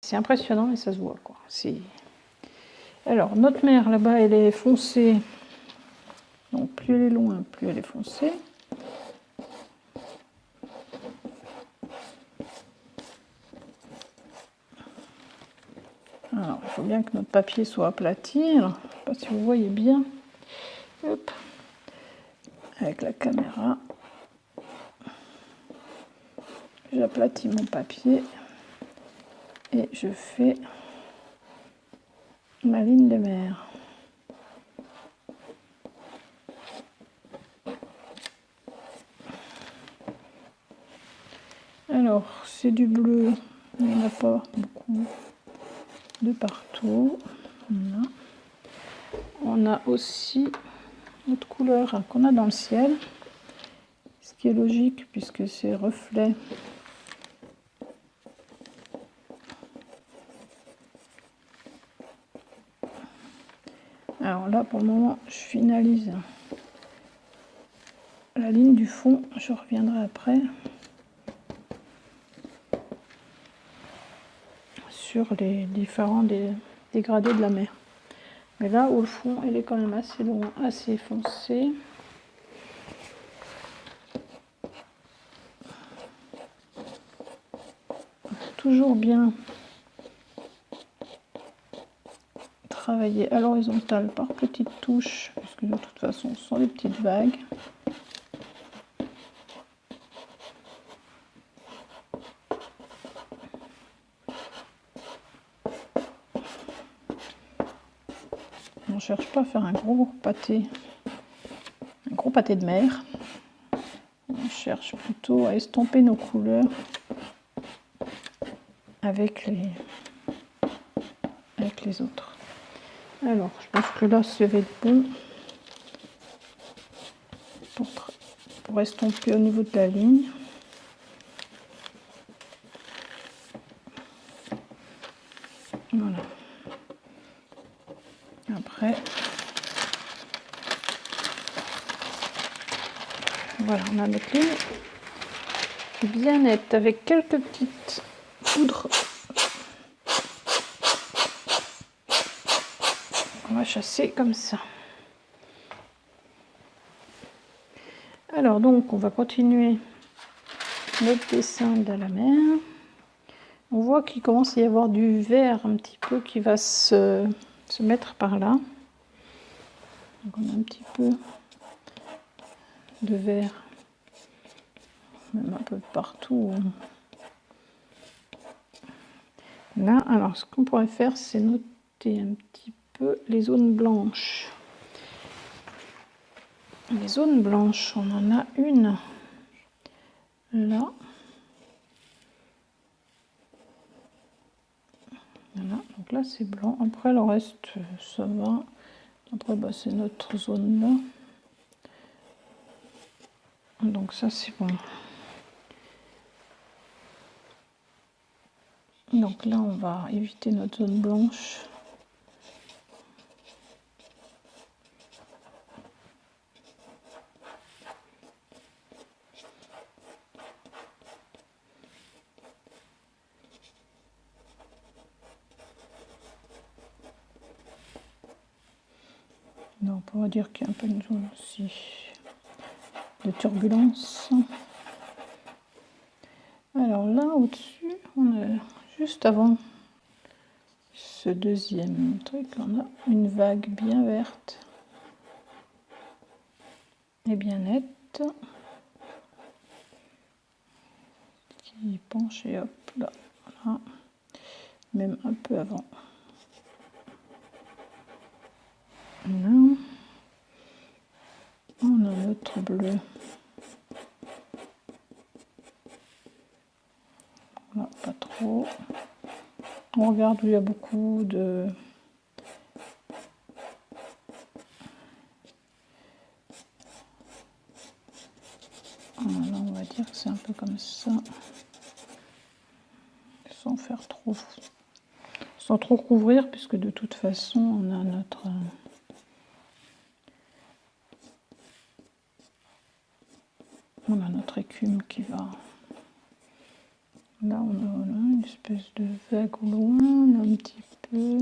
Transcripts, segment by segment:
c'est impressionnant, mais ça se voit, quoi. Alors, notre mer, là-bas, elle est foncée. Donc, plus elle est loin, plus elle est foncée. Alors, il faut bien que notre papier soit aplati. Alors, je ne sais pas si vous voyez bien. Hop. Avec la caméra. J'aplatis mon papier. Et je fais ma ligne de mer. Alors, c'est du bleu. Il n'y en a pas beaucoup de partout. Voilà. On a aussi notre couleur qu'on a dans le ciel, ce qui est logique puisque c'est reflet. Alors là, pour le moment, je finalise la ligne du fond. Je reviendrai après sur les différents dégradés de la mer. Mais là, au fond, elle est quand même assez loin, assez foncée. Toujours bien travailler à l'horizontale par petites touches, puisque de toute façon, ce sont des petites vagues. On ne cherche pas à faire un gros pâté de mer. On cherche plutôt à estomper nos couleurs avec les autres. Alors, je pense que là, ça va être bon pour estomper au niveau de la ligne. Voilà. Après, voilà, on a notre ligne bien nette avec quelques petites poudres. On va chasser comme ça. Alors donc, on va continuer notre dessin de la mer. On voit qu'il commence à y avoir du vert un petit peu qui va se mettre par là. Donc on a un petit peu de vert, même un peu partout. Là, alors ce qu'on pourrait faire, c'est noter un petit peu les zones blanches. Les zones blanches, on en a une là. Voilà, donc là c'est blanc. Après le reste, ça va. Après, bah, c'est notre zone là. Donc ça c'est bon. Donc là, on va éviter notre zone blanche. Donc on va dire qu'il y a un peu une zone aussi de turbulence. Alors là, au-dessus, on a juste avant ce deuxième truc, on a une vague bien verte et bien nette qui penche et hop là, voilà. Même un peu avant. Là, on a notre bleu. Voilà, pas trop. On regarde où il y a beaucoup de... Voilà, on va dire que c'est un peu comme ça. Sans faire trop... Sans trop couvrir, puisque de toute façon, on a notre... On a notre écume qui va Là, on a voilà, une espèce de vague au loin, on a un petit peu.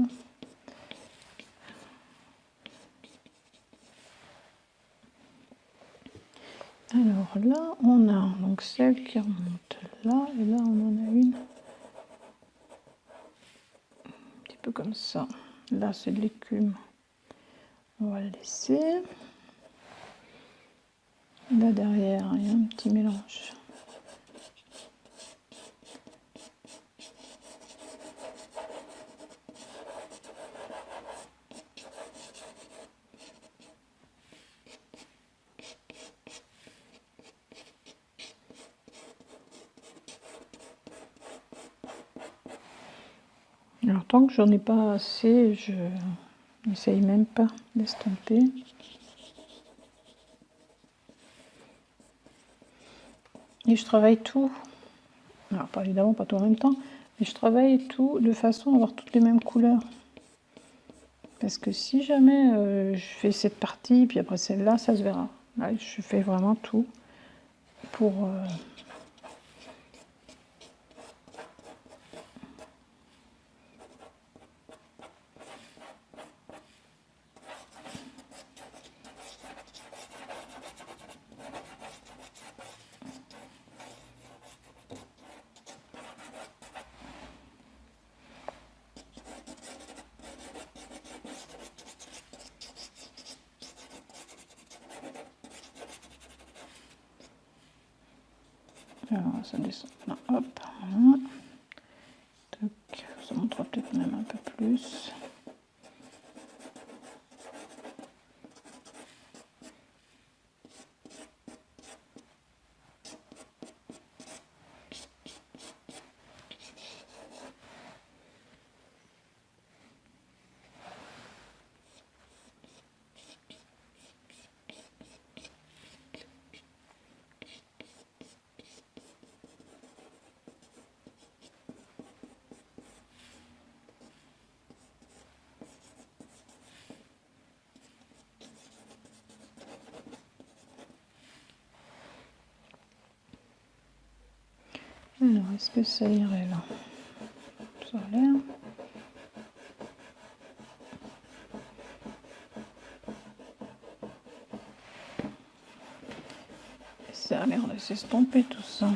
Alors là, on a donc celle qui remonte là, et là, on en a une un petit peu comme ça. Là, c'est de l'écume. On va le laisser. Là, derrière, il y a un petit mélange. Alors, tant que j'en ai pas assez, je n'essaye même pas d'estomper. Et je travaille tout, alors pas évidemment pas tout en même temps, mais je travaille tout de façon à avoir toutes les mêmes couleurs. Parce que si jamais je fais cette partie, puis après celle-là, ça se verra. Là, je fais vraiment tout pour... Alors, ça descend là, hop, voilà. Tac, ça montre peut-être même un peu plus. Alors, est-ce que ça irait là? Ça a l'air. Ça a l'air de s'estomper tout ça.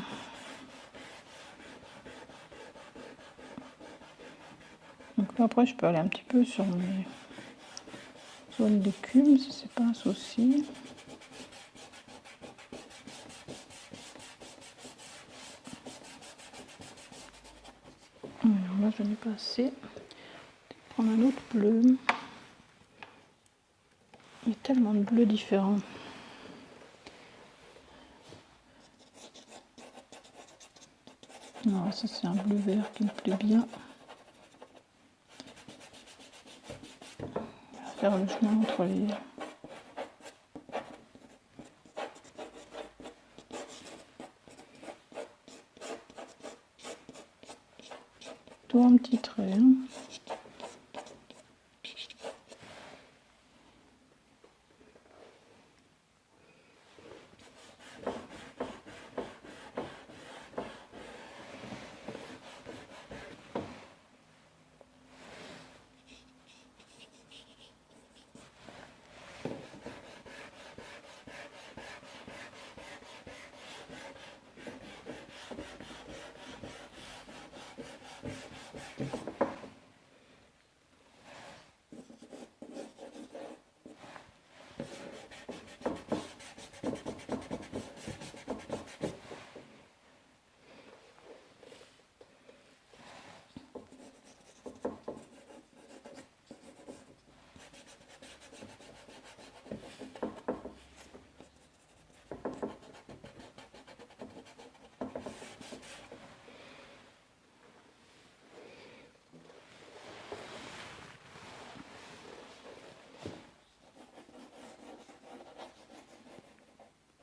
Donc là, après, je peux aller un petit peu sur mes zones d'écume, si c'est pas un souci. Alors là, je n'ai pas assez. Je vais prendre un autre bleu. Il y a tellement de bleus différents. Non, ça c'est un bleu vert qui me plaît bien. On va faire le chemin entre les... Tout un petit trait. Hein.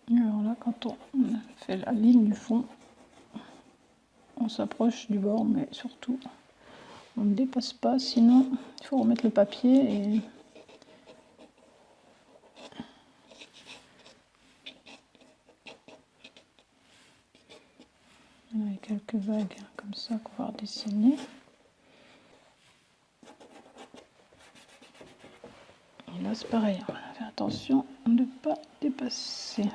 Alors là, quand on fait la ligne du fond, on s'approche du bord, mais surtout, on ne dépasse pas, sinon il faut remettre le papier et... Il y a quelques vagues dessiner. Et là c'est pareil, on va faire attention de ne pas dépasser.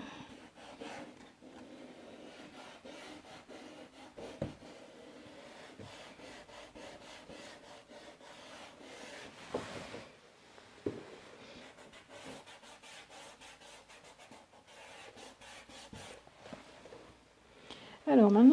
Alors maintenant